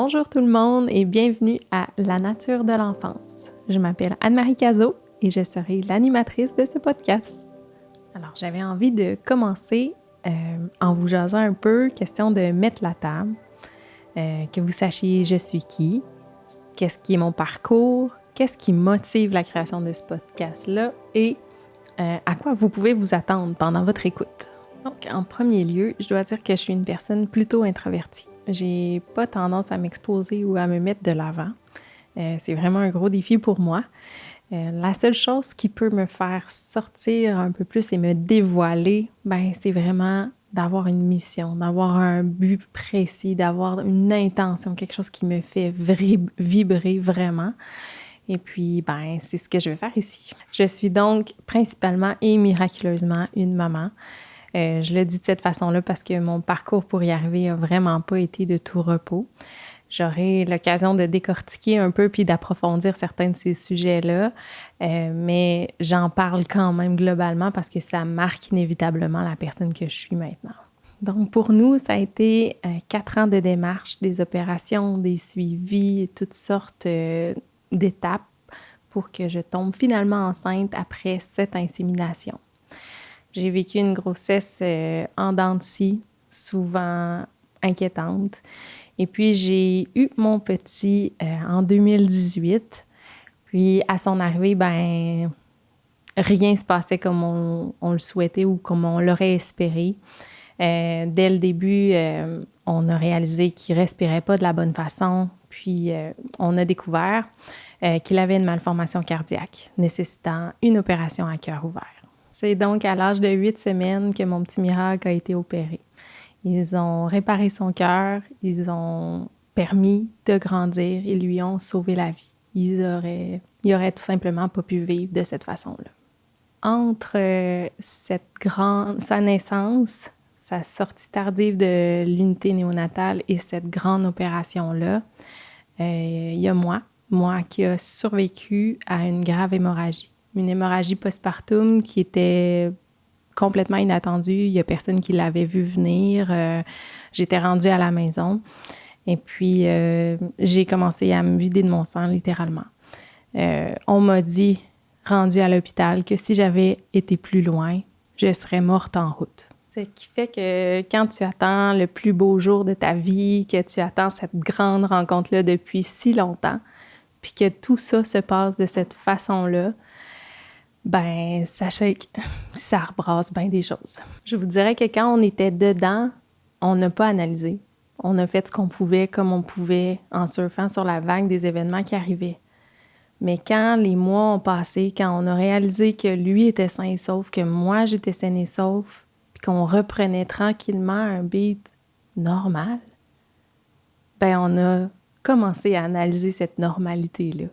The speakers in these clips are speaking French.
Bonjour tout le monde et bienvenue à La nature de l'enfance. Je m'appelle Anne-Marie Cazot et je serai l'animatrice de ce podcast. Alors, j'avais envie de commencer en vous jasant un peu, question de mettre la table, que vous sachiez je suis qui, qu'est-ce qui est mon parcours, qu'est-ce qui motive la création de ce podcast-là et à quoi vous pouvez vous attendre pendant votre écoute. Donc, en premier lieu, je dois dire que je suis une personne plutôt introvertie. J'ai pas tendance à m'exposer ou à me mettre de l'avant. C'est vraiment un gros défi pour moi. La seule chose qui peut me faire sortir un peu plus et me dévoiler, c'est vraiment d'avoir une mission, d'avoir un but précis, d'avoir une intention, quelque chose qui me fait vibrer vraiment. Et puis, c'est ce que je vais faire ici. Je suis donc principalement et miraculeusement une maman. Je le dis de cette façon-là parce que mon parcours pour y arriver n'a vraiment pas été de tout repos. J'aurai l'occasion de décortiquer un peu puis d'approfondir certains de ces sujets-là, mais j'en parle quand même globalement parce que ça marque inévitablement la personne que je suis maintenant. Donc pour nous, ça a été 4 ans de démarche, des opérations, des suivis, toutes sortes d'étapes pour que je tombe finalement enceinte après 7 inséminations. J'ai vécu une grossesse en dents de scie, souvent inquiétante. Et puis, j'ai eu mon petit en 2018. Puis, à son arrivée, rien ne se passait comme on le souhaitait ou comme on l'aurait espéré. Dès le début, on a réalisé qu'il ne respirait pas de la bonne façon. Puis, on a découvert qu'il avait une malformation cardiaque nécessitant une opération à cœur ouvert. C'est donc à l'âge de 8 semaines que mon petit miracle a été opéré. Ils ont réparé son cœur, ils ont permis de grandir, ils lui ont sauvé la vie. Il aurait tout simplement pas pu vivre de cette façon-là. Entre sa naissance, sa sortie tardive de l'unité néonatale et cette grande opération-là, il y a moi qui a survécu à une grave hémorragie. Une hémorragie postpartum qui était complètement inattendue. Il n'y a personne qui l'avait vu venir. J'étais rendue à la maison. Et puis, j'ai commencé à me vider de mon sang, littéralement. On m'a dit, rendue à l'hôpital, que si j'avais été plus loin, je serais morte en route. Ce qui fait que quand tu attends le plus beau jour de ta vie, que tu attends cette grande rencontre-là depuis si longtemps, puis que tout ça se passe de cette façon-là, sachez que ça rebrasse bien des choses. Je vous dirais que quand on était dedans, on n'a pas analysé. On a fait ce qu'on pouvait, comme on pouvait, en surfant sur la vague des événements qui arrivaient. Mais quand les mois ont passé, quand on a réalisé que lui était sain et sauf, que moi j'étais saine et sauf, puis qu'on reprenait tranquillement un beat normal, on a commencé à analyser cette normalité-là.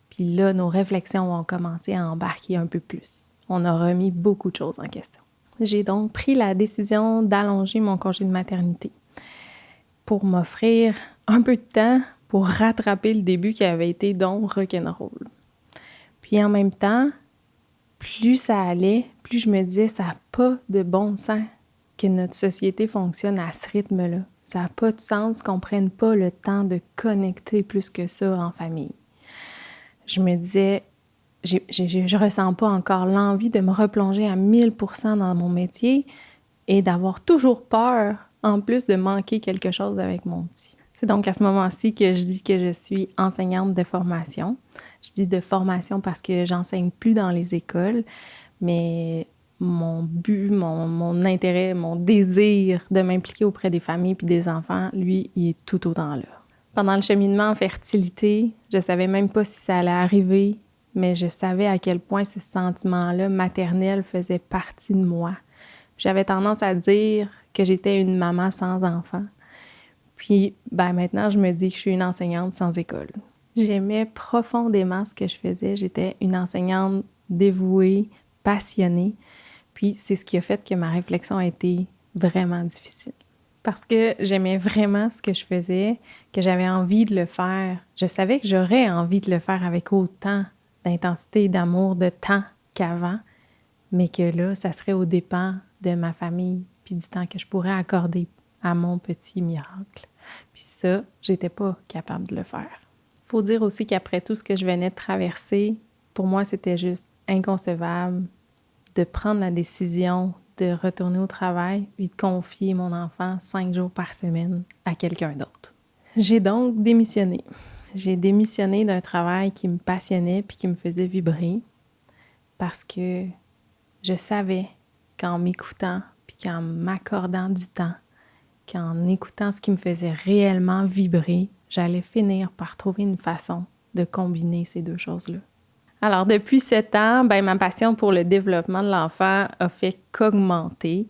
Puis là, nos réflexions ont commencé à embarquer un peu plus. On a remis beaucoup de choses en question. J'ai donc pris la décision d'allonger mon congé de maternité pour m'offrir un peu de temps pour rattraper le début qui avait été donc rock'n'roll. Puis en même temps, plus ça allait, plus je me disais, ça n'a pas de bon sens que notre société fonctionne à ce rythme-là. Ça n'a pas de sens qu'on ne prenne pas le temps de connecter plus que ça en famille. Je me disais, je ressens pas encore l'envie de me replonger à 1000% dans mon métier et d'avoir toujours peur, en plus de manquer quelque chose avec mon petit. C'est donc à ce moment-ci que je dis que je suis enseignante de formation. Je dis de formation parce que j'enseigne plus dans les écoles, mais mon but, mon intérêt, mon désir de m'impliquer auprès des familles puis des enfants, lui, il est tout autant là. Pendant le cheminement en fertilité, je savais même pas si ça allait arriver, mais je savais à quel point ce sentiment-là maternel faisait partie de moi. J'avais tendance à dire que j'étais une maman sans enfant. Puis, maintenant, je me dis que je suis une enseignante sans école. J'aimais profondément ce que je faisais. J'étais une enseignante dévouée, passionnée. Puis, c'est ce qui a fait que ma réflexion a été vraiment difficile. Parce que j'aimais vraiment ce que je faisais, que j'avais envie de le faire. Je savais que j'aurais envie de le faire avec autant d'intensité, d'amour, de temps qu'avant, mais que là, ça serait aux dépens de ma famille puis du temps que je pourrais accorder à mon petit miracle. Puis ça, j'étais pas capable de le faire. Faut dire aussi qu'après tout ce que je venais de traverser, pour moi, c'était juste inconcevable de prendre la décision de retourner au travail puis de confier mon enfant 5 jours par semaine à quelqu'un d'autre. J'ai donc démissionné. J'ai démissionné d'un travail qui me passionnait puis qui me faisait vibrer parce que je savais qu'en m'écoutant puis qu'en m'accordant du temps, qu'en écoutant ce qui me faisait réellement vibrer, j'allais finir par trouver une façon de combiner ces deux choses-là. Alors, depuis 7 ans, ma passion pour le développement de l'enfant a fait qu'augmenter.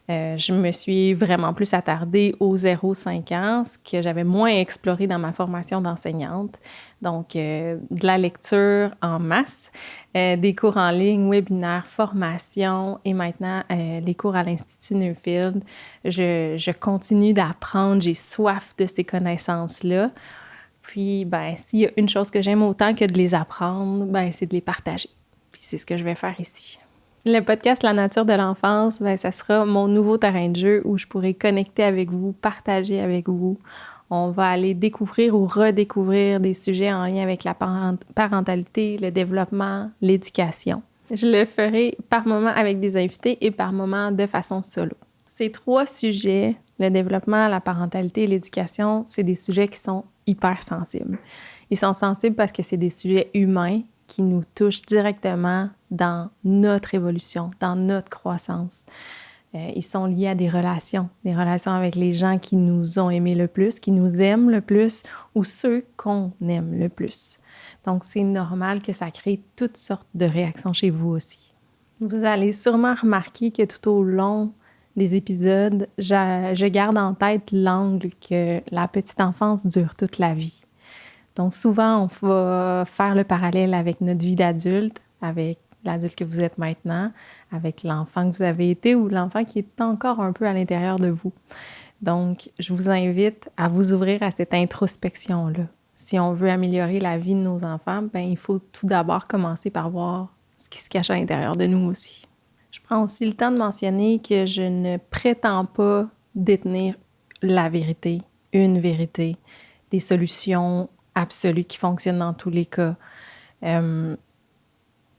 Je me suis vraiment plus attardée aux 0-5 ans, ce que j'avais moins exploré dans ma formation d'enseignante. Donc, de la lecture en masse, des cours en ligne, webinaires, formations et maintenant les cours à l'Institut Newfield. Je continue d'apprendre, j'ai soif de ces connaissances-là. Puis, s'il y a une chose que j'aime autant que de les apprendre, c'est de les partager. Puis c'est ce que je vais faire ici. Le podcast La nature de l'enfance, ça sera mon nouveau terrain de jeu où je pourrai connecter avec vous, partager avec vous. On va aller découvrir ou redécouvrir des sujets en lien avec la parentalité, le développement, l'éducation. Je le ferai par moment avec des invités et par moment de façon solo. Ces 3 sujets, le développement, la parentalité et l'éducation, c'est des sujets qui sont hyper sensibles. Ils sont sensibles parce que c'est des sujets humains qui nous touchent directement dans notre évolution, dans notre croissance. Ils sont liés à des relations avec les gens qui nous ont aimés le plus, qui nous aiment le plus ou ceux qu'on aime le plus. Donc, c'est normal que ça crée toutes sortes de réactions chez vous aussi. Vous allez sûrement remarquer que tout au long des épisodes, je garde en tête l'angle que la petite enfance dure toute la vie. Donc souvent, on va faire le parallèle avec notre vie d'adulte, avec l'adulte que vous êtes maintenant, avec l'enfant que vous avez été ou l'enfant qui est encore un peu à l'intérieur de vous. Donc, je vous invite à vous ouvrir à cette introspection-là. Si on veut améliorer la vie de nos enfants, il faut tout d'abord commencer par voir ce qui se cache à l'intérieur de nous aussi. Je prends aussi le temps de mentionner que je ne prétends pas détenir la vérité, une vérité, des solutions absolues qui fonctionnent dans tous les cas. Il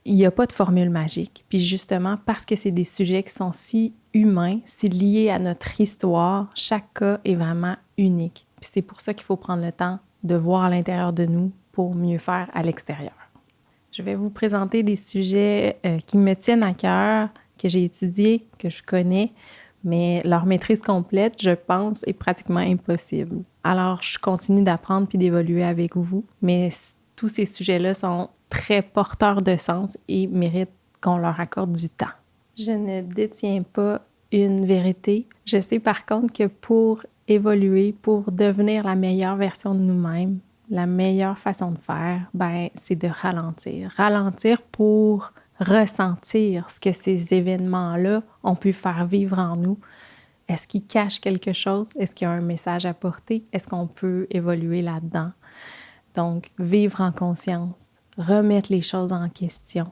n'y a pas de formule magique. Puis justement, parce que c'est des sujets qui sont si humains, si liés à notre histoire, chaque cas est vraiment unique. Puis c'est pour ça qu'il faut prendre le temps de voir à l'intérieur de nous pour mieux faire à l'extérieur. Je vais vous présenter des sujets qui me tiennent à cœur, que j'ai étudiés, que je connais, mais leur maîtrise complète, je pense, est pratiquement impossible. Alors, je continue d'apprendre puis d'évoluer avec vous, mais tous ces sujets-là sont très porteurs de sens et méritent qu'on leur accorde du temps. Je ne détiens pas une vérité. Je sais par contre que pour évoluer, pour devenir la meilleure version de nous-mêmes, la meilleure façon de faire, c'est de ralentir. Ralentir pour ressentir ce que ces événements-là ont pu faire vivre en nous. Est-ce qu'ils cachent quelque chose? Est-ce qu'il y a un message à porter? Est-ce qu'on peut évoluer là-dedans? Donc, vivre en conscience, remettre les choses en question,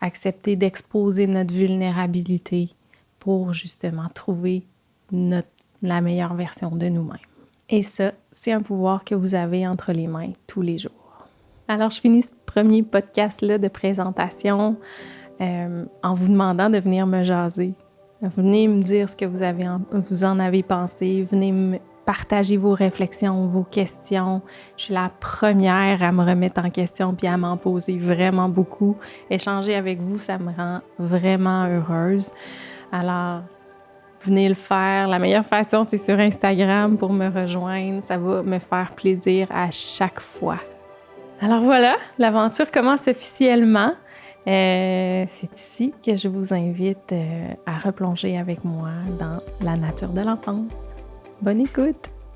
accepter d'exposer notre vulnérabilité pour justement trouver la meilleure version de nous-mêmes. Et ça, c'est un pouvoir que vous avez entre les mains tous les jours. Alors, je finis ce premier podcast-là de présentation en vous demandant de venir me jaser. Venez me dire ce que vous en avez pensé. Venez me partager vos réflexions, vos questions. Je suis la première à me remettre en question puis à m'en poser vraiment beaucoup. Échanger avec vous, ça me rend vraiment heureuse. Alors, venez le faire. La meilleure façon, c'est sur Instagram pour me rejoindre. Ça va me faire plaisir à chaque fois. Alors voilà, l'aventure commence officiellement. C'est ici que je vous invite à replonger avec moi dans la nature de l'enfance. Bonne écoute!